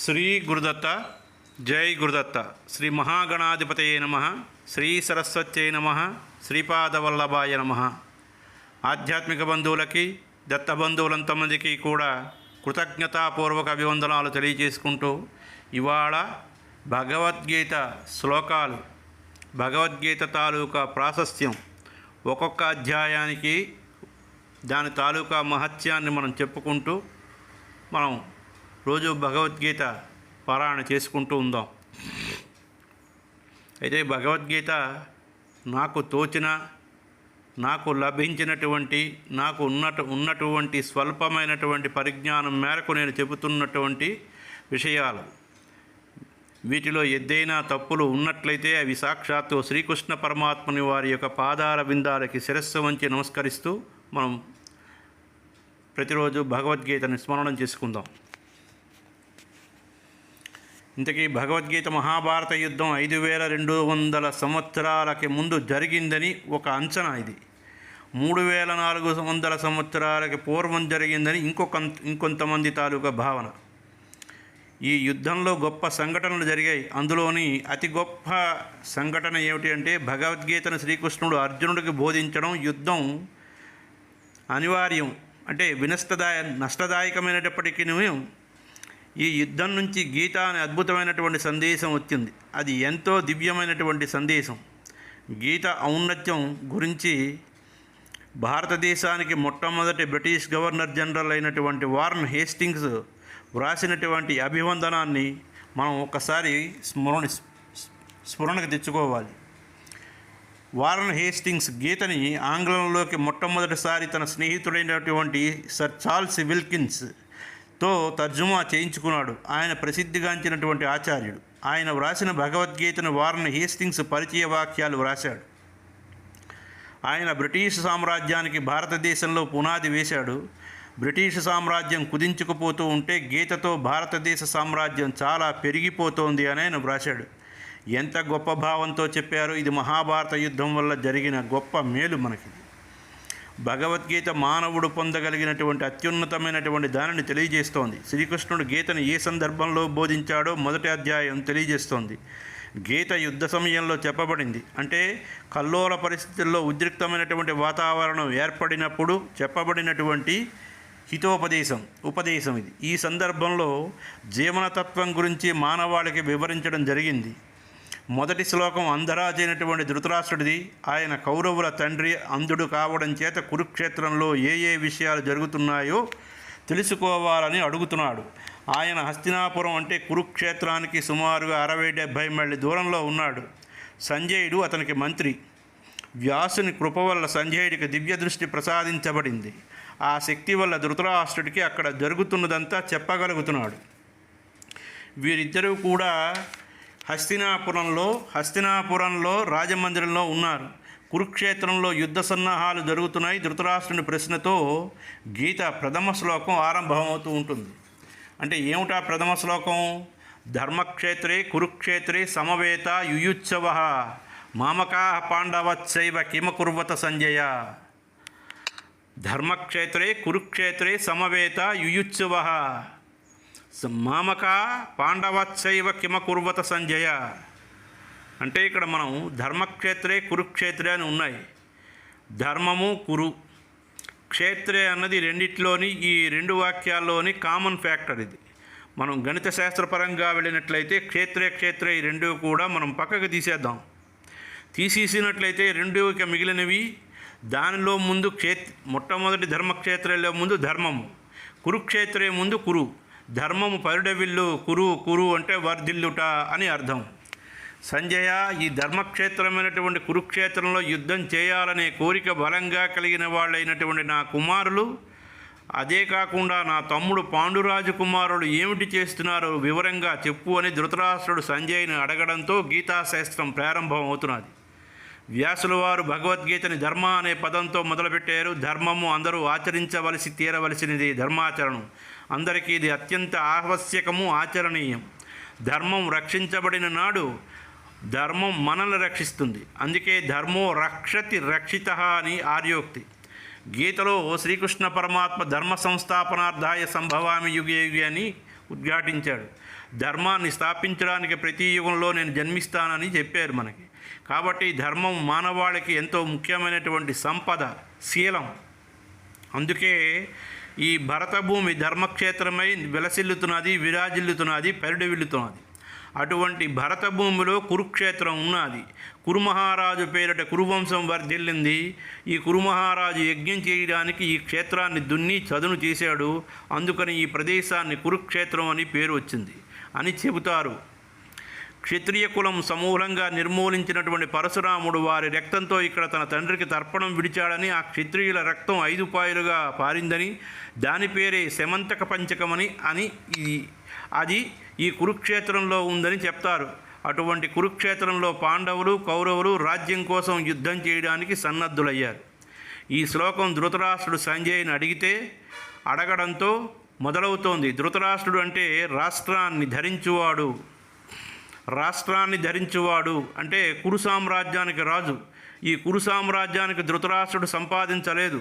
శ్రీ గురుదత్త. జై గురుదత్త. శ్రీ మహాగణాధిపతయే నమః. శ్రీ సరస్వత్యై నమః. శ్రీపాదవల్లభాయ నమః. ఆధ్యాత్మిక బంధువులకి, దత్త బంధువులంతమందికి కూడా కృతజ్ఞతాపూర్వక అభివందనాలు తెలియజేసుకుంటూ, ఇవాళ భగవద్గీత శ్లోకాలు, భగవద్గీత తాలూకా ప్రాశస్త్యం, ఒక్కొక్క అధ్యాయానికి దాని తాలూకా మహత్యాన్ని మనం చెప్పుకుంటూ మనం రోజు భగవద్గీత పారాయణ చేసుకుంటూ ఉందాం. అయితే భగవద్గీత నాకు తోచిన, నాకు లభించినటువంటి, నాకు ఉన్నటువంటి స్వల్పమైనటువంటి పరిజ్ఞానం మేరకు నేను చెబుతున్నటువంటి విషయాలు. వీటిలో ఏదైనా తప్పులు ఉన్నట్లయితే అవి సాక్షాత్తు శ్రీకృష్ణ పరమాత్మని వారి యొక్క పాదాల బిందాలకి శిరస్సు వంచి నమస్కరిస్తూ మనం ప్రతిరోజు భగవద్గీతని స్మరణం చేసుకుందాం. ఇంతకీ భగవద్గీత మహాభారత యుద్ధం 5200 సంవత్సరాలకి ముందు జరిగిందని ఒక అంచనా. ఇది 3400 సంవత్సరాలకి పూర్వం జరిగిందని ఇంకొంతమంది తాలూకా భావన. ఈ యుద్ధంలో గొప్ప సంఘటనలు జరిగాయి. అందులోని అతి గొప్ప సంఘటన ఏమిటి అంటే, భగవద్గీతను శ్రీకృష్ణుడు అర్జునుడికి బోధించడం. యుద్ధం అనివార్యం అంటే నష్టదాయకమైనప్పటికీ ఈ యుద్ధం నుంచి గీత అనే అద్భుతమైనటువంటి సందేశం వచ్చింది. అది ఎంతో దివ్యమైనటువంటి సందేశం. గీత ఔన్నత్యం గురించి భారతదేశానికి మొట్టమొదటి బ్రిటిష్ గవర్నర్ జనరల్ అయినటువంటి వారన్ హేస్టింగ్స్ వ్రాసినటువంటి అభివందనాన్ని మనం ఒక్కసారి స్మరణకు తెచ్చుకోవాలి. వారన్ హేస్టింగ్స్ గీతని ఆంగ్లంలోకి మొట్టమొదటిసారి తన స్నేహితుడైనటువంటి సర్ చార్ల్స్ విల్కిన్స్తో తర్జుమా చేయించుకున్నాడు. ఆయన ప్రసిద్ధిగాంచినటువంటి ఆచార్యుడు. ఆయన వ్రాసిన భగవద్గీతను వారన్ హేస్టింగ్స్ పరిచయ వాక్యాలు వ్రాశాడు. ఆయన బ్రిటిష్ సామ్రాజ్యానికి భారతదేశంలో పునాది వేశాడు. బ్రిటిష్ సామ్రాజ్యం కుదించుకుపోతూ ఉంటే గీతతో భారతదేశ సామ్రాజ్యం చాలా పెరిగిపోతోంది అని ఆయన వ్రాశాడు. ఎంత గొప్ప భావంతో చెప్పారు. ఇది మహాభారత యుద్ధం వల్ల జరిగిన గొప్ప మేలు మనకి. భగవద్గీత మానవుడు పొందగలిగినటువంటి అత్యున్నతమైనటువంటి దానిని తెలియజేస్తోంది. శ్రీకృష్ణుడు గీతను ఏ సందర్భంలో బోధించాడో మొదటి అధ్యాయం తెలియజేస్తోంది. గీత యుద్ధ సమయంలో చెప్పబడింది. అంటే కల్లోల పరిస్థితుల్లో ఉద్రిక్తమైనటువంటి వాతావరణం ఏర్పడినప్పుడు చెప్పబడినటువంటి ఉపదేశం ఇది. ఈ సందర్భంలో జీవనతత్వం గురించి మానవాళికి వివరించడం జరిగింది. మొదటి శ్లోకం అంధరాజైనటువంటి ధృతరాష్ట్రుడిది. ఆయన కౌరవుల తండ్రి, అంధుడు కావడం చేత కురుక్షేత్రంలో ఏ విషయాలు జరుగుతున్నాయో తెలుసుకోవాలని అడుగుతున్నాడు. ఆయన హస్తినాపురం అంటే కురుక్షేత్రానికి సుమారుగా 60-70 మైళ్ళ దూరంలో ఉన్నాడు. సంజయుడు అతనికి మంత్రి. వ్యాసుని కృప వల్ల సంజయుడికి దివ్య దృష్టి ప్రసాదించబడింది. ఆ శక్తి వల్ల ధృతరాష్ట్రుడికి అక్కడ జరుగుతున్నదంతా చెప్పగలుగుతున్నాడు. వీరిద్దరూ కూడా హస్తినాపురంలో రాజమందిరంలో ఉన్నారు. కురుక్షేత్రంలో యుద్ధ సన్నాహాలు జరుగుతున్నాయి. ధృతరాష్ట్రుని ప్రశ్నతో గీత ప్రథమ శ్లోకం ఆరంభమవుతూ ఉంటుంది. అంటే ఏమిటా ప్రథమ శ్లోకం? ధర్మక్షేత్రే కురుక్షేత్రే సమవేత యుయుత్సవ మామకా పాండవచ్చైవ కిమకుర్వత సంజయ. ధర్మక్షేత్రే కురుక్షేత్రే సమవేత యుయుత్సవ మామకా పాండవచ్చైవ కిమకుర్వత సంజయ. అంటే ఇక్కడ మనం ధర్మక్షేత్రే కురుక్షేత్రే అని ఉన్నాయి. ధర్మము కురు, క్షేత్రే అన్నది రెండిట్లోని, ఈ రెండు వాక్యాల్లోని కామన్ ఫ్యాక్టర్ ఇది. మనం గణిత శాస్త్రపరంగా వెళ్ళినట్లయితే క్షేత్రే ఈ రెండు కూడా మనం పక్కకు తీసేసినట్లయితే రెండు ఇక మిగిలినవి. దానిలో ముందు మొట్టమొదటి ధర్మక్షేత్రంలో ముందు ధర్మము, కురుక్షేత్రే ముందు కురు. ధర్మము పరిడవిల్లు, కురు అంటే వర్ధిల్లుట అని అర్థం. సంజయ, ఈ ధర్మక్షేత్రమైనటువంటి కురుక్షేత్రంలో యుద్ధం చేయాలనే కోరిక బలంగా కలిగిన వాళ్ళైనటువంటి నా కుమారులు, అదే కాకుండా నా తమ్ముడు పాండురాజు కుమారులు ఏమిటి చేస్తున్నారో వివరంగా చెప్పు అని ధృతరాష్ట్రుడు సంజయ్ని అడగడంతో గీతాశాస్త్రం ప్రారంభం అవుతున్నది. వ్యాసుల వారు భగవద్గీతని ధర్మ అనే పదంతో మొదలుపెట్టారు. ధర్మము అందరూ తీరవలసినది. ధర్మాచరణం అందరికీ ఇది అత్యంత ఆవశ్యకము, ఆచరణీయం. ధర్మం రక్షించబడిన నాడు ధర్మం మనల్ని రక్షిస్తుంది. అందుకే ధర్మో రక్షిత అని ఆర్యోక్తి. గీతలో శ్రీకృష్ణ పరమాత్మ ధర్మ సంస్థాపనార్థాయ సంభవామి యుగే యుగే అని ఉద్ఘాటించాడు. ధర్మాన్ని స్థాపించడానికి ప్రతి యుగంలో నేను జన్మిస్తానని చెప్పారు మనకి. కాబట్టి ధర్మం మానవాళికి ఎంతో ముఖ్యమైనటువంటి సంపద, శీలం. అందుకే ఈ భరతభూమి ధర్మక్షేత్రమై విలసిల్లుతున్నది, విరాజిల్లుతున్నది, పరిడవిల్లుతున్నది. అటువంటి భరతభూమిలో కురుక్షేత్రం ఉన్నది. కురుమహారాజు పేరిట కురువంశం వర్ధిల్లింది. ఈ కురుమహారాజు యజ్ఞం చేయడానికి ఈ క్షేత్రాన్ని దున్ని చదును చేశాడు. అందుకని ఈ ప్రదేశాన్ని కురుక్షేత్రం అని పేరు వచ్చింది అని చెబుతారు. క్షత్రియ కులం సమూలంగా నిర్మూలించినటువంటి పరశురాముడు వారి రక్తంతో ఇక్కడ తన తండ్రికి తర్పణం విడిచాడని, ఆ క్షత్రియుల రక్తం 5 పాయలుగా పారిందని, దాని పేరే శమంతక పంచకమని అది ఈ కురుక్షేత్రంలో ఉందని చెప్తారు. అటువంటి కురుక్షేత్రంలో పాండవులు, కౌరవులు రాజ్యం కోసం యుద్ధం చేయడానికి సన్నద్ధులయ్యారు. ఈ శ్లోకం ధృతరాష్ట్రుడు సంజయ్ని అడగడంతో మొదలవుతోంది. ధృతరాష్ట్రుడు అంటే రాష్ట్రాన్ని ధరించువాడు అంటే కురు సామ్రాజ్యానికి రాజు. ఈ కురు సామ్రాజ్యానికి ధృతరాష్ట్రుడు సంపాదించలేదు,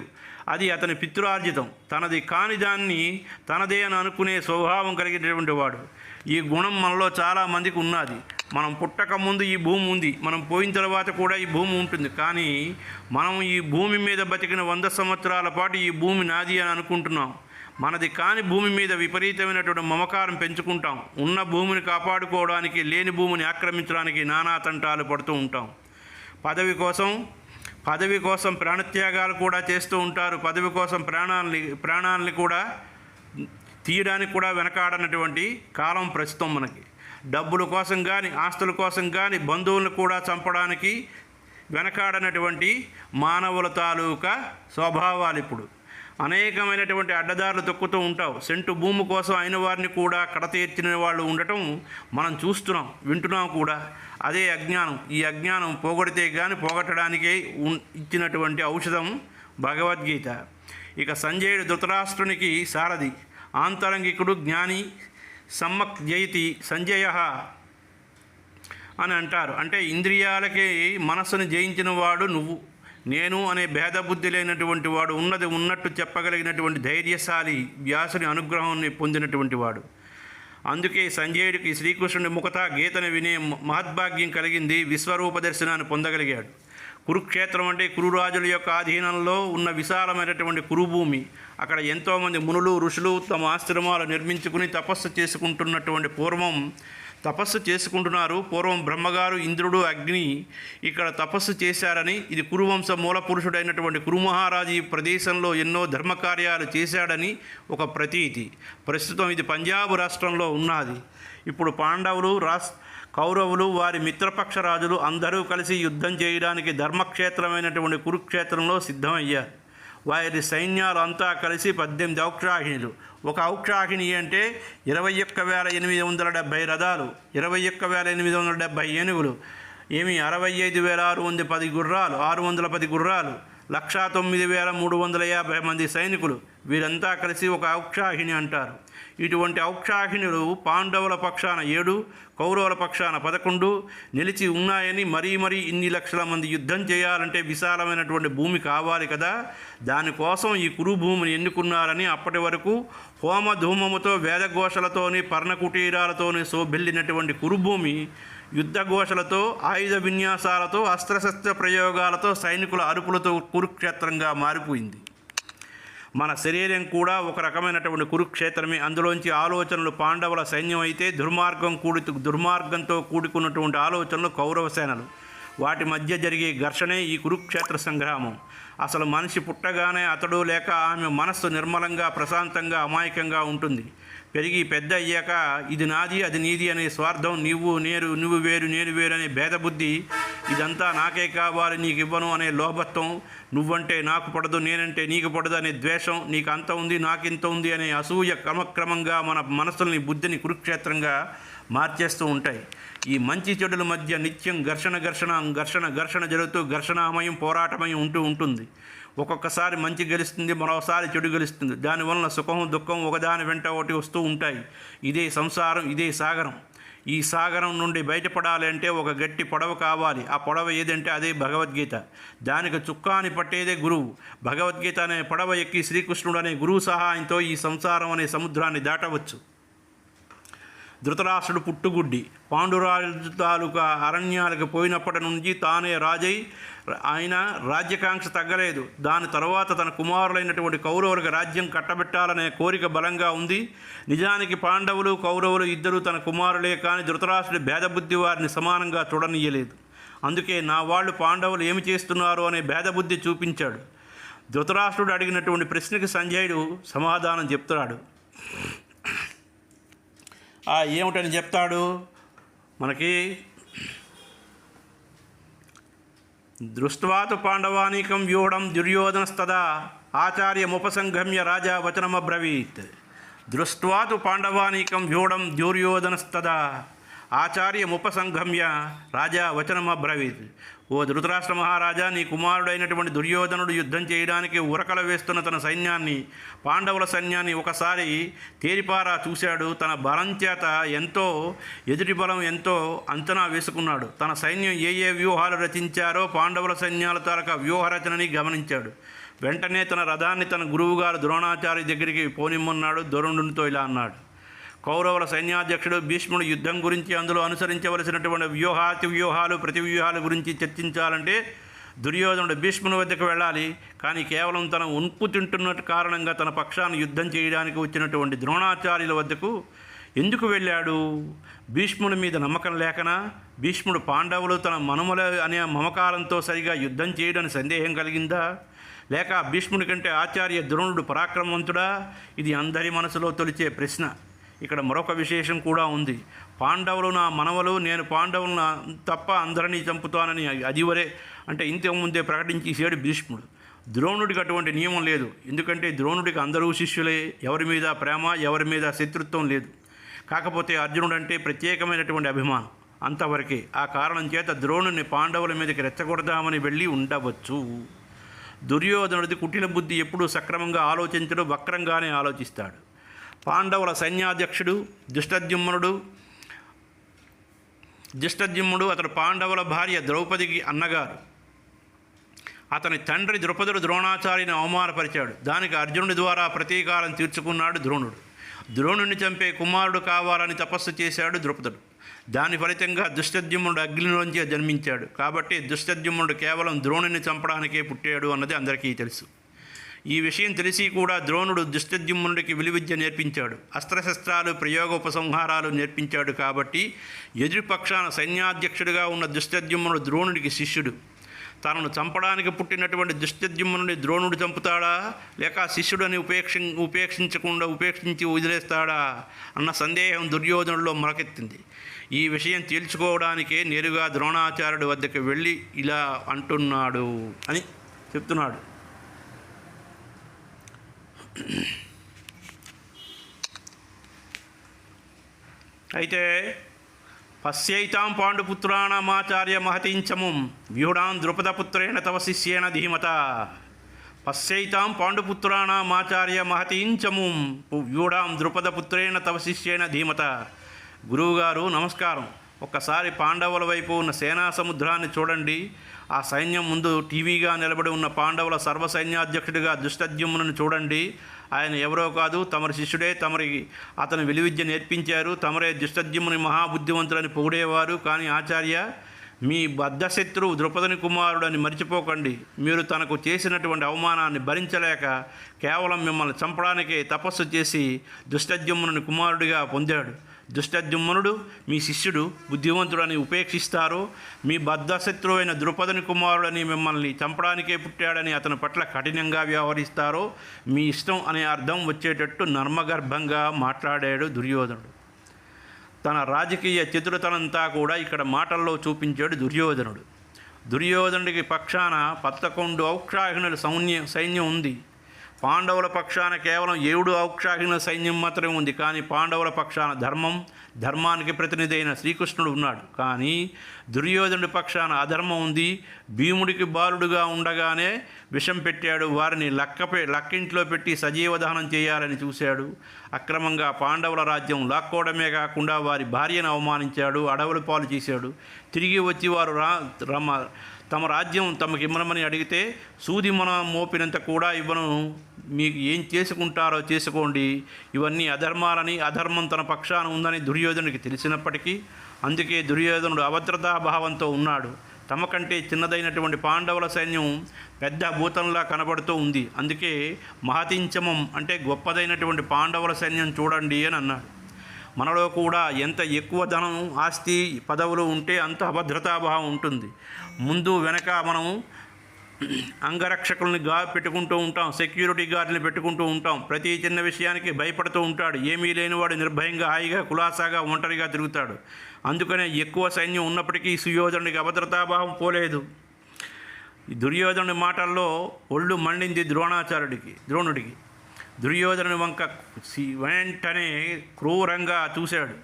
అది అతని పితృార్జితం. తనది కాని దాన్ని తనదే అని అనుకునే స్వభావం కలిగినటువంటి వాడు. ఈ గుణం మనలో చాలామందికి ఉన్నది. మనం పుట్టక ముందు ఈ భూమి ఉంది, మనం పోయిన తర్వాత కూడా ఈ భూమి ఉంటుంది. కానీ మనం ఈ భూమి మీద బతికిన 100 సంవత్సరాల పాటు ఈ భూమి నాది అని అనుకుంటున్నాం. మనది కాని భూమి మీద విపరీతమైనటువంటి మమకారం పెంచుకుంటాం. ఉన్న భూమిని కాపాడుకోవడానికి, లేని భూమిని ఆక్రమించడానికి నానా తంటాలు పడుతూ ఉంటాం. పదవి కోసం ప్రాణత్యాగాలు కూడా చేస్తూ ఉంటారు. పదవి కోసం ప్రాణాలని కూడా తీయడానికి కూడా వెనకాడనటువంటి కాలం ప్రస్తుతం మనకి. డబ్బుల కోసం కానీ, ఆస్తుల కోసం కానీ, బంధువులను కూడా చంపడానికి వెనకాడనటువంటి మానవుల తాలూకా స్వభావాలు ఇప్పుడు అనేకమైనటువంటి అడ్డదారులు తొక్కుతూ ఉంటావు. సెంటు భూమి కోసం అయిన వారిని కూడా కడతీర్చిన వాళ్ళు ఉండటం మనం చూస్తున్నాం, వింటున్నాం కూడా. అదే అజ్ఞానం. ఈ అజ్ఞానం పోగొడితే కానీ పోగొట్టడానికే ఇచ్చినటువంటి ఔషధం భగవద్గీత. ఇక సంజయుడు ధృతరాష్ట్రునికి సారథి, ఆంతరంగికుడు, జ్ఞాని. సమ్మక్ జయతి సంజయ అని అంటారు. అంటే ఇంద్రియాలకి మనస్సును జయించిన వాడు నువ్వు, నేను అనే భేదబుద్ధి లేనటువంటి వాడు, ఉన్నది ఉన్నట్టు చెప్పగలిగినటువంటి ధైర్యశాలి, వ్యాసుని అనుగ్రహాన్ని పొందినటువంటి వాడు. అందుకే సంజయుడికి శ్రీకృష్ణుడి ముఖత గీతను వినే మహద్భాగ్యం కలిగింది, విశ్వరూప దర్శనాన్ని పొందగలిగాడు. కురుక్షేత్రం అంటే కురురాజుల యొక్క ఆధీనంలో ఉన్న విశాలమైనటువంటి కురుభూమి. అక్కడ ఎంతోమంది మునులు, ఋషులు తమ ఆశ్రమాలు నిర్మించుకుని తపస్సు చేసుకుంటున్నారు. పూర్వం బ్రహ్మగారు, ఇంద్రుడు, అగ్ని ఇక్కడ తపస్సు చేశారని, ఇది కురువంశ మూల పురుషుడైనటువంటి కురుమహారాజు ఈ ప్రదేశంలో ఎన్నో ధర్మకార్యాలు చేశాడని ఒక ప్రతీతి. ప్రస్తుతం ఇది పంజాబ్ రాష్ట్రంలో ఉన్నది. ఇప్పుడు పాండవులు, కౌరవులు, వారి మిత్రపక్ష రాజులు అందరూ కలిసి యుద్ధం చేయడానికి ధర్మక్షేత్రమైనటువంటి కురుక్షేత్రంలో సిద్ధమయ్యారు. వారి సైన్యాలు అంతా కలిసి 18 ఔక్షాహిణులు. ఒక ఔక్షాహిణి అంటే 21,870 రథాలు, 21,870 ఏనుగులు, 65,610 గుర్రాలు, 610 గుర్రాలు, 109,350 మంది సైనికులు. వీరంతా కలిసి ఒక ఔక్షాహిణి అంటారు. ఇటువంటి ఔక్షాహిణులు పాండవుల పక్షాన 7, కౌరవుల పక్షాన 11 నిలిచి ఉన్నాయని. మరీ ఇన్ని లక్షల మంది యుద్ధం చేయాలంటే విశాలమైనటువంటి భూమి కావాలి కదా. దానికోసం ఈ కురుభూమిని ఎన్నుకున్నారని అప్పటి వరకు హోమధూమముతో, వేదఘోషలతోని, పర్ణకుటీరాలతోని శోభిల్లినటువంటి కురుభూమి యుద్ధఘోషలతో, ఆయుధ విన్యాసాలతో, అస్త్రశస్త్ర ప్రయోగాలతో, సైనికుల అరుపులతో కురుక్షేత్రంగా మారిపోయింది. మన శరీరం కూడా ఒక రకమైనటువంటి కురుక్షేత్రమే. అందులోంచి ఆలోచనలు పాండవుల సైన్యం అయితే, దుర్మార్గంతో కూడుకున్నటువంటి ఆలోచనలు కౌరవ సేనలు. వాటి మధ్య జరిగే ఘర్షణే ఈ కురుక్షేత్ర సంగ్రామం. అసలు మనిషి పుట్టగానే అతడు లేక ఆమె మనస్సు నిర్మలంగా, ప్రశాంతంగా, అమాయకంగా ఉంటుంది. పెరిగి పెద్ద అయ్యాక ఇది నాది, అది నీది అనే స్వార్థం, నువ్వు వేరు నేను వేరు అనే భేదబుద్ధి, ఇదంతా నాకే కావాలి, నీకు ఇవ్వను అనే లోభత్వం, నువ్వంటే నాకు పడదు, నేనంటే నీకు పడదు అనే ద్వేషం, నీకు అంత ఉంది నాకింత ఉంది అనే అసూయ క్రమక్రమంగా మన మనసుల్ని, బుద్ధిని కురుక్షేత్రంగా మార్చేస్తూ ఉంటాయి. ఈ మంచి చెడుల మధ్య నిత్యం ఘర్షణ జరుగుతూ ఘర్షణామయం, పోరాటమయం ఉంటుంది. ఒక్కొక్కసారి మంచి గెలుస్తుంది, మరోసారి చెడు గెలుస్తుంది. దానివలన సుఖం, దుఃఖం ఒకదాని వెంట ఒకటి వస్తూ ఉంటాయి. ఇదే సంసారం, ఇదే సాగరం. ఈ సాగరం నుండి బయటపడాలి అంటే ఒక గట్టి పొడవ కావాలి. ఆ పొడవ ఏదంటే అదే భగవద్గీత. దానికి చుక్కాని పట్టేదే గురువు. భగవద్గీత అనే పొడవ ఎక్కి శ్రీకృష్ణుడు అనే గురువు సహాయంతో ఈ సంసారం అనే సముద్రాన్ని దాటవచ్చు. ధృతరాష్ట్రుడు పుట్టుగుడ్డి. పాండురాజు తాలూకా అరణ్యాలకు పోయినప్పటి నుంచి తానే రాజై ఆయన రాజ్యకాంక్ష తగ్గలేదు. దాని తర్వాత తన కుమారులైనటువంటి కౌరవులకు రాజ్యం కట్టబెట్టాలనే కోరిక బలంగా ఉంది. నిజానికి పాండవులు కౌరవులు ఇద్దరు తన కుమారులే, కానీ ధృతరాష్ట్రుడి భేదబుద్ధి వారిని సమానంగా చూడనీయలేదు. అందుకే నా వాళ్ళు పాండవులు ఏమి చేస్తున్నారు అనే భేదబుద్ధి చూపించాడు. ధృతరాష్ట్రుడు అడిగినటువంటి ప్రశ్నకి సంజయుడు సమాధానం చెప్తున్నాడు. ఏమిటని చెప్తాడు మనకి? దృష్ట్వాతు పాండవానీకం వ్యూఢం దుర్యోధనస్తదా ఆచార్యముపసంగమ్య రాజా వచనమబ్రవీత్. దృష్ట్వాతు పాండవానీకం వ్యూఢం దుర్యోధనస్తదా ఆచార్యముపసంగమ్య రాజా వచనమబ్రవీత్. ఓ ధృతరాష్ట్ర మహారాజా, నీ కుమారుడైనటువంటి దుర్యోధనుడు యుద్ధం చేయడానికి ఉరకల వేస్తున్న తన సైన్యాన్ని, పాండవుల సైన్యాన్ని ఒకసారి తేరిపారా చూశాడు. తన బలం చేత ఎంతో, ఎదుటి బలం ఎంతో అంచనా వేసుకున్నాడు. తన సైన్యం ఏ వ్యూహాలు రచించారో పాండవుల సైన్యాల తాలూకా వ్యూహరచనని గమనించాడు. వెంటనే తన రథాన్ని తన గురువుగారు ద్రోణాచార్య దగ్గరికి పోనిమ్మన్నాడు. ద్రోణునితో ఇలా అన్నాడు: కౌరవుల సైన్యాధ్యక్షుడు భీష్ముడు యుద్ధం గురించి, అందులో అనుసరించవలసినటువంటి వ్యూహాలు ప్రతివ్యూహాల గురించి చర్చించాలంటే దుర్యోధనుడు భీష్ముని వద్దకు వెళ్ళాలి. కానీ కేవలం తన ఉన్పు తింటున్న కారణంగా తన పక్షాన్ని యుద్ధం చేయడానికి వచ్చినటువంటి ద్రోణాచార్యుల వద్దకు ఎందుకు వెళ్ళాడు? భీష్ముడి మీద నమ్మకం లేకనా? భీష్ముడు పాండవులు తన మనుమల అనే మమకారంతో సరిగా యుద్ధం చేయడానికి సందేహం కలిగిందా? లేక భీష్ముడి కంటే ఆచార్య ద్రోణుడు పరాక్రమవంతుడా? ఇది అందరి మనసులో తొలిచే ప్రశ్న. ఇక్కడ మరొక విశేషం కూడా ఉంది. పాండవులు నా మనవలు, నేను పాండవులను తప్ప అందరినీ చంపుతానని అదివరే అంటే ఇంతకుముందే ప్రకటించేసాడు భీష్ముడు. ద్రోణుడికి అటువంటి నియమం లేదు. ఎందుకంటే ద్రోణుడికి అందరూ శిష్యులే, ఎవరి మీద ప్రేమ, ఎవరి మీద శత్రుత్వం లేదు. కాకపోతే అర్జునుడు అంటే ప్రత్యేకమైనటువంటి అభిమానం, అంతవరకే. ఆ కారణం చేత ద్రోణుని పాండవుల మీదకి రెచ్చగొడదామని వెళ్ళి ఉండవచ్చు. దుర్యోధనుడిది కుటిల బుద్ధి, ఎప్పుడూ సక్రమంగా ఆలోచించడు, వక్రంగానే ఆలోచిస్తాడు. పాండవుల సైన్యాధ్యక్షుడు దుష్టద్యుమ్నుడు అతడు పాండవుల భార్య ద్రౌపదికి అన్నగారు. అతని తండ్రి ద్రుపదుడు ద్రోణాచార్యుని అవమానపరిచాడు. దానికి అర్జునుడి ద్వారా ప్రతీకారం తీర్చుకున్నాడు ద్రోణుడు. ద్రోణుని చంపే కుమారుడు కావాలని తపస్సు చేశాడు ద్రుపదుడు. దాని ఫలితంగా దుష్టద్యుమ్నుడు అగ్నిలోంచి జన్మించాడు. కాబట్టి దుష్టద్యుమ్నుడు కేవలం ద్రోణుని చంపడానికే పుట్టాడు అన్నది అందరికీ తెలుసు. ఈ విషయం తెలిసి కూడా ద్రోణుడు దుష్టద్యుమ్నుడికి విలువిద్య నేర్పించాడు. అస్త్రశస్త్రాలు, ప్రయోగోపసంహారాలు నేర్పించాడు. కాబట్టి ఎదురుపక్షాన సైన్యాధ్యక్షుడిగా ఉన్న దుష్టద్యుమ్నుడు ద్రోణుడికి శిష్యుడు. తనను చంపడానికి పుట్టినటువంటి దుష్టద్యుమ్నుడిని ద్రోణుడు చంపుతాడా, లేక శిష్యుడని ఉపేక్షించి వదిలేస్తాడా అన్న సందేహం దుర్యోధనుడిలో మొలకెత్తింది. ఈ విషయం తేల్చుకోవడానికే నేరుగా ద్రోణాచార్యుడి వద్దకు వెళ్ళి ఇలా అంటున్నాడు అని చెప్తున్నాడు. అయితే పశ్యైతాం పాండుపుత్రాణమాచార్య మహతీంచముం వ్యూఢాం ద్రుపదపుత్రేణ తవ శిష్యేణ ధీమత. పశ్యైతాం పాండుపుత్రాణమాచార్య మహతీంచముం వ్యూఢాం ద్రుపదపుత్రేణ తవ శిష్యేణ ధీమత. గురువుగారు నమస్కారం. ఒక్కసారి పాండవుల వైపు ఉన్న సేనా సముద్రాన్ని చూడండి. ఆ సైన్యం ముందు టీవీగా నిలబడి ఉన్న పాండవుల సర్వసైన్యాధ్యక్షుడిగా దుష్టద్యుమ్నుని చూడండి. ఆయన ఎవరో కాదు, తమరి శిష్యుడే. అతను విలువిద్య నేర్పించారు. తమరే దుష్టద్యుమ్నుని మహాబుద్ధివంతులని పొగిడేవారు. కానీ ఆచార్య, మీ బద్ధశత్రువు ద్రుపదుని కుమారుడని మర్చిపోకండి. మీరు తనకు చేసినటువంటి అవమానాన్ని భరించలేక కేవలం మిమ్మల్ని చంపడానికే తపస్సు చేసి దుష్టద్యుమ్నుని కుమారుడిగా పొందాడు. దుష్టద్యుమ్నుడు మీ శిష్యుడు బుద్ధివంతుడని ఉపేక్షిస్తారో, మీ బద్ధశత్రువైన ద్రుపదుని కుమారుడని మిమ్మల్ని చంపడానికే పుట్టాడని అతని పట్ల కఠినంగా వ్యవహరిస్తారో మీ ఇష్టం అనే అర్థం వచ్చేటట్టు నర్మగర్భంగా మాట్లాడాడు దుర్యోధనుడు. తన రాజకీయ చతురతనంతా కూడా ఇక్కడ మాటల్లో చూపించాడు దుర్యోధనుడు. దుర్యోధనుడికి పక్షాన 11 ఔక్షాహిణుల సైన్యం ఉంది. పాండవుల పక్షాన కేవలం 7 ఔక్షాహిణుల సైన్యం మాత్రమే ఉంది. కానీ పాండవుల పక్షాన ధర్మానికి ప్రతినిధి అయిన శ్రీకృష్ణుడు ఉన్నాడు. కానీ దుర్యోధనుడి పక్షాన అధర్మం ఉంది. భీముడికి బాలుడుగా ఉండగానే విషం పెట్టాడు. వారిని లక్కింట్లో పెట్టి సజీవ దహనం చేయాలని చూశాడు. అక్రమంగా పాండవుల రాజ్యం లాక్కోవడమే కాకుండా వారి భార్యను అవమానించాడు, అడవుల పాలు చేశాడు. తిరిగి వచ్చి వారు తమ రాజ్యం తమకు ఇమ్మనమని అడిగితే సూది మన మోపినంత కూడా ఇవ్వను, మీకు ఏం చేసుకుంటారో చేసుకోండి, ఇవన్నీ అధర్మాలని, అధర్మం తన పక్షాన ఉందని దుర్యోధనుడికి తెలిసినప్పటికీ అందుకే దుర్యోధనుడు అభద్రతా భావంతో ఉన్నాడు. తమ కంటే చిన్నదైనటువంటి పాండవుల సైన్యం పెద్ద భూతంలా కనబడుతూ ఉంది. అందుకే మహతించమం అంటే గొప్పదైనటువంటి పాండవుల సైన్యం చూడండి అని అన్నాడు. మనలో కూడా ఎంత ఎక్కువ ధనం, ఆస్తి, పదవులు ఉంటే అంత అభద్రతాభావం ఉంటుంది. ముందు వెనక మనం అంగరక్షకుల్ని పెట్టుకుంటూ ఉంటాం, సెక్యూరిటీ గార్డుని పెట్టుకుంటూ ఉంటాం. ప్రతి చిన్న విషయానికి భయపడుతూ ఉంటాడు. ఏమీ లేనివాడు నిర్భయంగా, హాయిగా, కులాసాగా, ఒంటరిగా తిరుగుతాడు. అందుకనే ఎక్కువ సైన్యం ఉన్నప్పటికీ సుయోధనుడికి అభద్రతాభావం పోలేదు. దుర్యోధనుడి మాటల్లో ఒళ్ళు మండింది ద్రోణుడికి. దుర్యోధనుని వంక వెంటనే క్రూరంగా చూశాడు.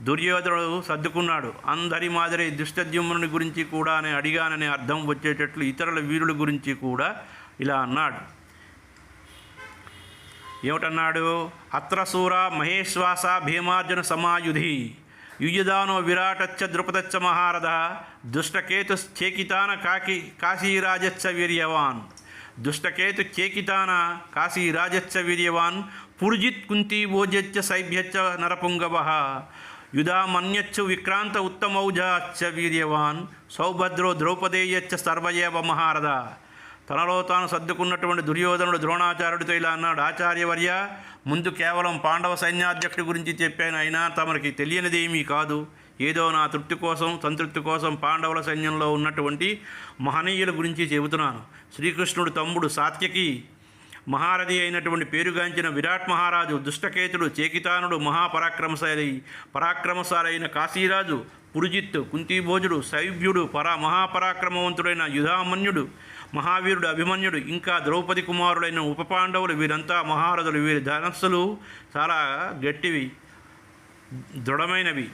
దుర్యోధనుడు సర్దుకున్నాడు. అందరి మాదిరి దుష్టద్యుమ్నుని గురించి కూడా అడిగానని అర్థం వచ్చేటట్లు ఇతరుల వీరుల గురించి కూడా ఇలా అన్నాడు. ఏమిటన్నాడు? అత్రసూర మహేశ్వాస భీమార్జున సమాయుధి యుయుధానో విరాటచ్చ ద్రుపదచ్చ మహారథ దుష్టకేతు చేకితాన కాశీరాజచ్చ వీర్యవాన్ దుష్టకేతు చేకితాన కాశీరాజచ్చ వీర్యవాన్ పురుజిత్ కుంతి ఓజచ్చ సైభ్యచ్చ నరపుంగవ యుధామన్యచ్చు విక్రాంత ఉత్తమౌజాచ్చ వీర్యవాన్ సౌభద్రో ద్రౌపదేయచ్చ సర్వయేవ మహారథ. తనలో తాను సర్దుకున్నటువంటి దుర్యోధనుడు ద్రోణాచార్యుడితో ఇలా అన్నాడు. ఆచార్యవర్య, ముందు కేవలం పాండవ సైన్యాధ్యక్షుడి గురించి చెప్పాను, అయినా తమరికి తెలియనిదేమీ కాదు. ఏదో నా తృప్తి కోసం, సంతృప్తి కోసం పాండవుల సైన్యంలో ఉన్నటువంటి మహనీయుల గురించి చెబుతున్నాను. శ్రీకృష్ణుడు తమ్ముడు సాత్యకి, మహారథి అయినటువంటి పేరుగాంచిన విరాట్ మహారాజు, దుష్టకేతుడు, చేకితానుడు, పరాక్రమశాలైన కాశీరాజు, పురుజిత్తు, కుంతిభోజుడు, సైభ్యుడు, మహాపరాక్రమవంతుడైన యుధామన్యుడు, మహావీరుడు అభిమన్యుడు, ఇంకా ద్రౌపది కుమారుడైన ఉపపాండవులు, వీరంతా మహారథులు. వీరి ధనస్సులు చాలా గట్టివి, దృఢమైనవి.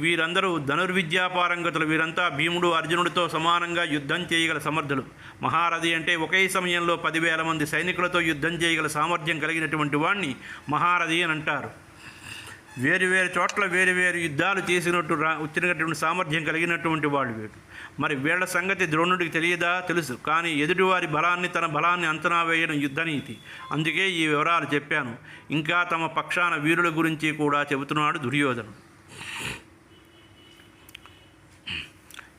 వీరందరూ ధనుర్విద్యాపారంగతులు. వీరంతా భీముడు, అర్జునుడితో సమానంగా యుద్ధం చేయగల సమర్థులు. మహారథి అంటే ఒకే సమయంలో 10,000 మంది సైనికులతో యుద్ధం చేయగల సామర్థ్యం కలిగినటువంటి వాణ్ణి మహారథి అని అంటారు. వేరు చోట్ల వేరు యుద్ధాలు చేసినట్టు వచ్చినటువంటి సామర్థ్యం కలిగినటువంటి వాళ్ళు వీరు. మరి వీళ్ల సంగతి ద్రోణుడికి తెలియదా? తెలుసు. కానీ ఎదుటివారి బలాన్ని, తన బలాన్ని అంచనా వేయడం యుద్ధనీతి. అందుకే ఈ వివరాలు చెప్పాను. ఇంకా తమ పక్షాన వీరుల గురించి కూడా చెబుతున్నాడు దుర్యోధనుడు.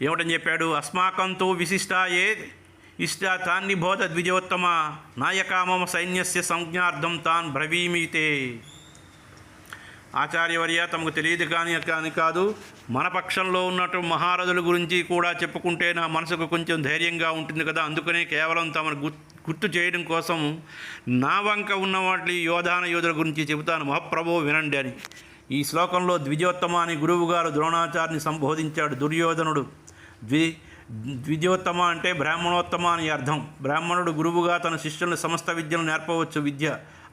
ఏమిటని చెప్పాడు? అస్మాకంతో విశిష్టాయే ఇష్టాతాన్ని బోధ ద్విజోత్తమ నాయకామమ సైన్యస్య సంజ్ఞార్థం తాన్ బ్రవీమీతే. ఆచార్యవర్య, తమకు తెలియదు కానీ కాదు, మన పక్షంలో ఉన్నట్టు మహారథుల గురించి కూడా చెప్పుకుంటే నా మనసుకు కొంచెం ధైర్యంగా ఉంటుంది కదా. అందుకనే కేవలం తమను గుర్తు చేయడం కోసం నా వంక ఉన్న వాటి యోధుల గురించి చెబుతాను. మహాప్రభో వినండి అని ఈ శ్లోకంలో ద్విజోత్తమ అని గురువుగారు ద్రోణాచార్యుని సంబోధించాడు. దుర్యోధనుడు ద్విజోత్తమ అంటే బ్రాహ్మణోత్తమ అని అర్థం. బ్రాహ్మణుడు గురువుగా తన శిష్యులను సమస్త విద్యను నేర్పవచ్చు. విద్య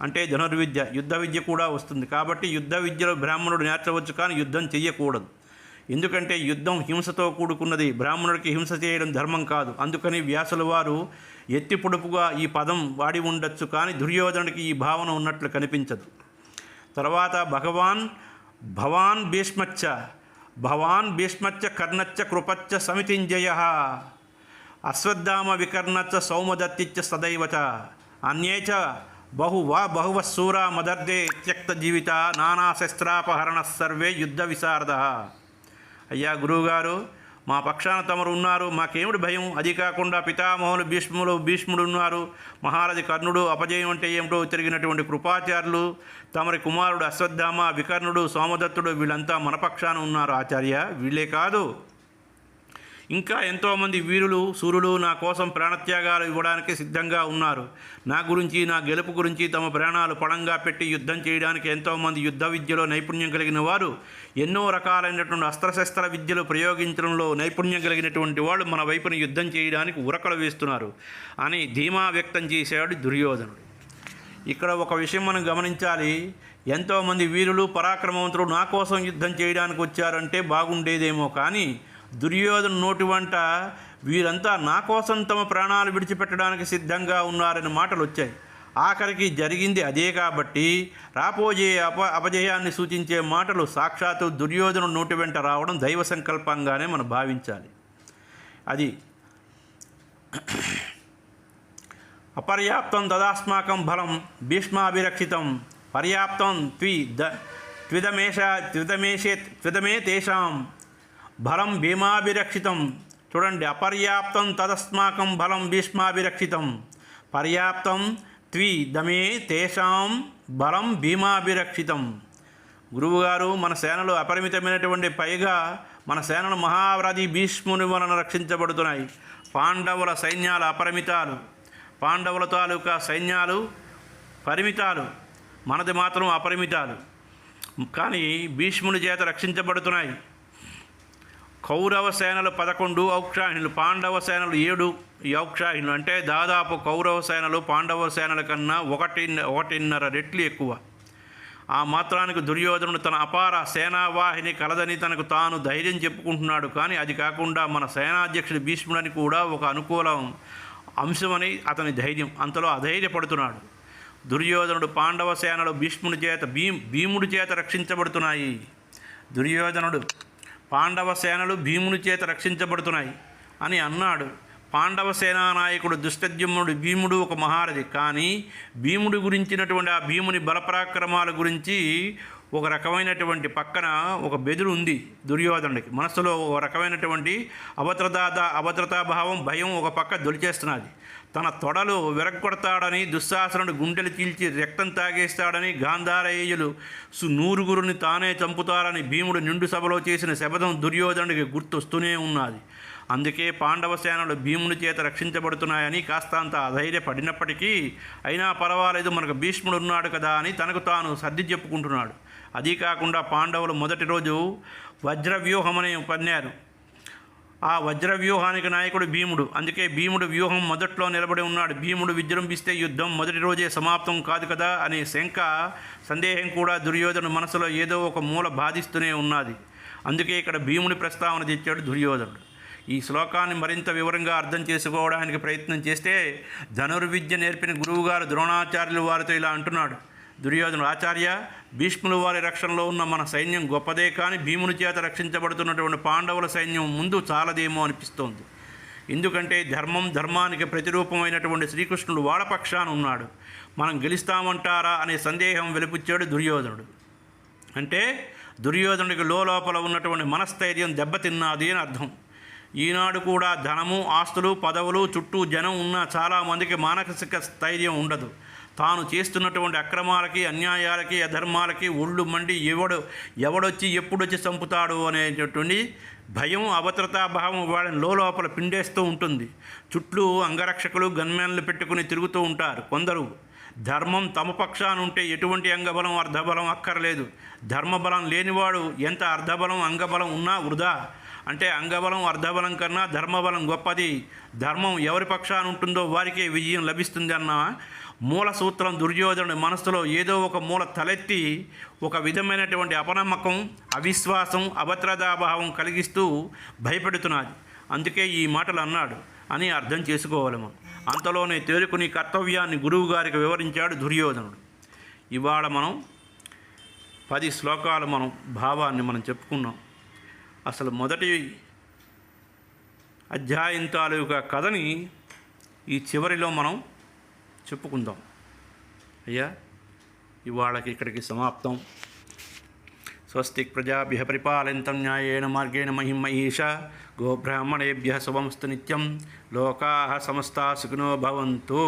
అంటే ధనుర్విద్య, యుద్ధ విద్య కూడా వస్తుంది. కాబట్టి యుద్ధ విద్యలో బ్రాహ్మణుడు నేర్చవచ్చు, కానీ యుద్ధం చెయ్యకూడదు. ఎందుకంటే యుద్ధం హింసతో కూడుకున్నది. బ్రాహ్మణుడికి హింస చేయడం ధర్మం కాదు. అందుకని వ్యాసుల వారు ఎత్తి పొడుపుగా ఈ పదం వాడి ఉండొచ్చు, కానీ దుర్యోధనుడికి ఈ భావన ఉన్నట్లు కనిపించదు. తర్వాత భవాన్ భీష్మచ్చ కర్ణచ్చ కృపచ్చ సమితింజయ అశ్వత్థామ వికర్ణచ్చ సౌమదత్తిచ్చ సదైవచ అన్యేచ బహువశూరా మదర్దే త్యక్త జీవిత నానా శస్త్రాపహరణ సర్వే యుద్ధ విశారద. అయ్యా గురువుగారు, మా పక్షాన తమరు ఉన్నారు, మాకేమిటి భయం? అది కాకుండా పితామహులు భీష్ముడు ఉన్నారు, మహారథి కర్ణుడు, అపజయం అంటే ఏమిటో తిరిగినటువంటి కృపాచార్యులు, తమరి కుమారుడు అశ్వత్థామ, వికర్ణుడు, సోమదత్తుడు, వీళ్ళంతా మన పక్షాన ఉన్నారు ఆచార్య. వీళ్ళే కాదు, ఇంకా ఎంతోమంది వీరులు, సూర్యులు నా కోసం ప్రాణత్యాగాలు ఇవ్వడానికి సిద్ధంగా ఉన్నారు. నా గురించి, నా గెలుపు గురించి తమ ప్రాణాలు పణంగా పెట్టి యుద్ధం చేయడానికి ఎంతోమంది యుద్ధ విద్యలో నైపుణ్యం కలిగిన వారు, ఎన్నో రకాలైనటువంటి అస్త్రశస్త్ర విద్యలు ప్రయోగించడంలో నైపుణ్యం కలిగినటువంటి వాళ్ళు మన వైపున యుద్ధం చేయడానికి ఉరకలు వేస్తున్నారు అని ధీమా వ్యక్తం చేశాడు దుర్యోధనుడు. ఇక్కడ ఒక విషయం మనం గమనించాలి. ఎంతోమంది వీరులు, పరాక్రమవంతులు నా కోసం యుద్ధం చేయడానికి వచ్చారంటే బాగుండేదేమో, కానీ దుర్యోధను నోటి వంట వీరంతా నా కోసం తమ ప్రాణాలు విడిచిపెట్టడానికి సిద్ధంగా ఉన్నారని మాటలు వచ్చాయి. ఆఖరికి జరిగింది అదే కాబట్టి రాబోయే అపజయాన్ని సూచించే మాటలు సాక్షాత్తు దుర్యోధనుడు నోటి వెంట రావడం దైవ సంకల్పంగానే మనం భావించాలి. అది అపర్యాప్తం తదాస్మాకం బలం భీష్మాభిరక్షితం పర్యాప్తం త్విదమే తేషాం బలం భీమాభిరక్షితం. చూడండి, అపర్యాప్తం తదస్మాకం బలం భీష్మాభిరక్షితం పర్యాప్తం త్విదమే తేషాం బలం భీమాభిరక్షితం. గురువుగారు, మన సేనలు అపరిమితమైనటువంటి, పైగా మన సేనలు మహారథి భీష్ముని వలన రక్షించబడుతున్నాయి. పాండవుల సైన్యాలు అపరిమితాలు, పాండవుల తాలూకా సైన్యాలు పరిమితాలు, మనది మాత్రం అపరిమితాలు. కానీ భీష్ముని చేత రక్షించబడుతున్నాయి. కౌరవ సేనలు 11 ఔక్షాహిణులు, పాండవ సేనలు 7 ఔక్షాహిణులు. అంటే దాదాపు కౌరవ సేనలు పాండవ సేనల కన్నా 1.5 రెట్లు ఎక్కువ. ఆ మాత్రానికి దుర్యోధనుడు తన అపార సేనావాహిని కలదని తనకు తాను ధైర్యం చెప్పుకుంటున్నాడు. కానీ అది కాకుండా మన సేనాధ్యక్షుడు భీష్ముడని కూడా ఒక అనుకూల అంశమని అతని ధైర్యం. అంతలో అధైర్యపడుతున్నాడు దుర్యోధనుడు. పాండవ సేనలు భీష్ముడి చేత భీముడి చేత రక్షించబడుతున్నాయి. దుర్యోధనుడు పాండవ సేనలు భీముని చేత రక్షించబడుతున్నాయి అని అన్నాడు. పాండవ సేనా నాయకుడు దుష్టద్యుమ్నుడు భీముడు ఒక మహారథి. కానీ భీముడి గురించినటువంటి ఆ భీముని బలపరాక్రమాల గురించి ఒక రకమైనటువంటి పక్కన ఒక బెదురు ఉంది దుర్యోధనుడికి. మనసులో ఒక రకమైనటువంటి అభద్రతాభావం, భయం ఒక పక్క దొలిచేస్తున్నది. తన తొడలు విరగొడతాడని, దుశ్శాసనుడు గుండెలు చీల్చి రక్తం తాగేస్తాడని, గాంధారేయులు 100 తానే చంపుతారని భీముడు నిండు సభలో చేసిన శపథం దుర్యోధనుడికి గుర్తొస్తూనే ఉన్నది. అందుకే పాండవ సేనలు భీముని చేత రక్షించబడుతున్నాయని కాస్తంత అధైర్యపడినప్పటికీ, అయినా పర్వాలేదు మనకు భీష్ముడు ఉన్నాడు కదా అని తనకు తాను సర్ది చెప్పుకుంటున్నాడు. అదీ కాకుండా పాండవులు మొదటి రోజు వజ్రవ్యూహమని పన్నారు. ఆ వజ్రవ్యూహానికి నాయకుడు భీముడు. అందుకే భీముడు వ్యూహం మొదట్లో నిలబడి ఉన్నాడు. భీముడు విజృంభిస్తే యుద్ధం మొదటి రోజే సమాప్తం కాదు కదా అనే సందేహం కూడా దుర్యోధను మనసులో ఏదో ఒక మూల బాధిస్తూనే ఉన్నది. అందుకే ఇక్కడ భీముడి ప్రస్తావన తెచ్చాడు దుర్యోధనుడు. ఈ శ్లోకాన్ని మరింత వివరంగా అర్థం చేసుకోవడానికి ప్రయత్నం చేస్తే, ధనుర్విద్య నేర్పిన గురువుగారు ద్రోణాచార్యులు వారితో ఇలా అంటున్నాడు. దుర్యోధనుడు, ఆచార్య, భీష్ముల వారి రక్షణలో ఉన్న మన సైన్యం గొప్పదే, కానీ భీముని చేత రక్షించబడుతున్నటువంటి పాండవుల సైన్యం ముందు చాలదేమో అనిపిస్తోంది. ఎందుకంటే ధర్మానికి ప్రతిరూపమైనటువంటి శ్రీకృష్ణుడు వాళ్ళ పక్షాన ఉన్నాడు. మనం గెలుస్తామంటారా అనే సందేహం వెలిపుచ్చాడు దుర్యోధనుడు. అంటే దుర్యోధనుడికి లోపల ఉన్నటువంటి మనస్థైర్యం దెబ్బతిన్నది అని అర్థం. ఈనాడు కూడా ధనము, ఆస్తులు, పదవులు, చుట్టూ జనం ఉన్న చాలామందికి మానసిక స్థైర్యం ఉండదు. తాను చేస్తున్నటువంటి అక్రమాలకి, అన్యాయాలకి, అధర్మాలకి ఒళ్ళు మండి ఎవడొచ్చి ఎప్పుడొచ్చి చంపుతాడు అనేటటువంటి భయం, అభద్రతాభావం వాళ్ళని లోపల పిండేస్తూ ఉంటుంది. చుట్టూ అంగరక్షకులు, గన్మెన్లు పెట్టుకుని తిరుగుతూ ఉంటారు. కొందరు ధర్మం తమ పక్షాన ఉంటే ఎటువంటి అంగబలం, అర్ధబలం అక్కర్లేదు. ధర్మబలం లేనివాడు ఎంత అర్ధబలం, అంగబలం ఉన్నా వృధా. అంటే అంగబలం, అర్ధబలం కన్నా ధర్మబలం గొప్పది. ధర్మం ఎవరి పక్షాన ఉంటుందో వారికే విజయం లభిస్తుంది అన్న మూల సూత్రం దుర్యోధనుడి మనసులో ఏదో ఒక మూల తలెత్తి ఒక విధమైనటువంటి అపనమ్మకం, అవిశ్వాసం, అభద్రతాభావం కలిగిస్తూ భయపెడుతున్నది. అందుకే ఈ మాటలు అన్నాడు అని అర్థం చేసుకోవాలి మనం. అంతలోనే తేరుకుని కర్తవ్యాన్ని గురువు గారికి వివరించాడు దుర్యోధనుడు. ఇవాళ మనం 10 శ్లోకాలు మనం భావాన్ని మనం చెప్పుకున్నాం. అసలు మొదటి అధ్యాయం తాలూకా కథని ఈ చివరిలో మనం చెప్పుకుందాం. అయ్యా, ఇవాళకి ఇక్కడికి సమాప్తం. స్వస్తి ప్రజాభ్యః పరిపాలయంతం న్యాయేన మార్గేణ మహిం మహీషా. గోబ్రాహ్మణేభ్యः శుభమస్తు నిత్యం. లోకాః సమస్తాః సుఖినో భవంతు.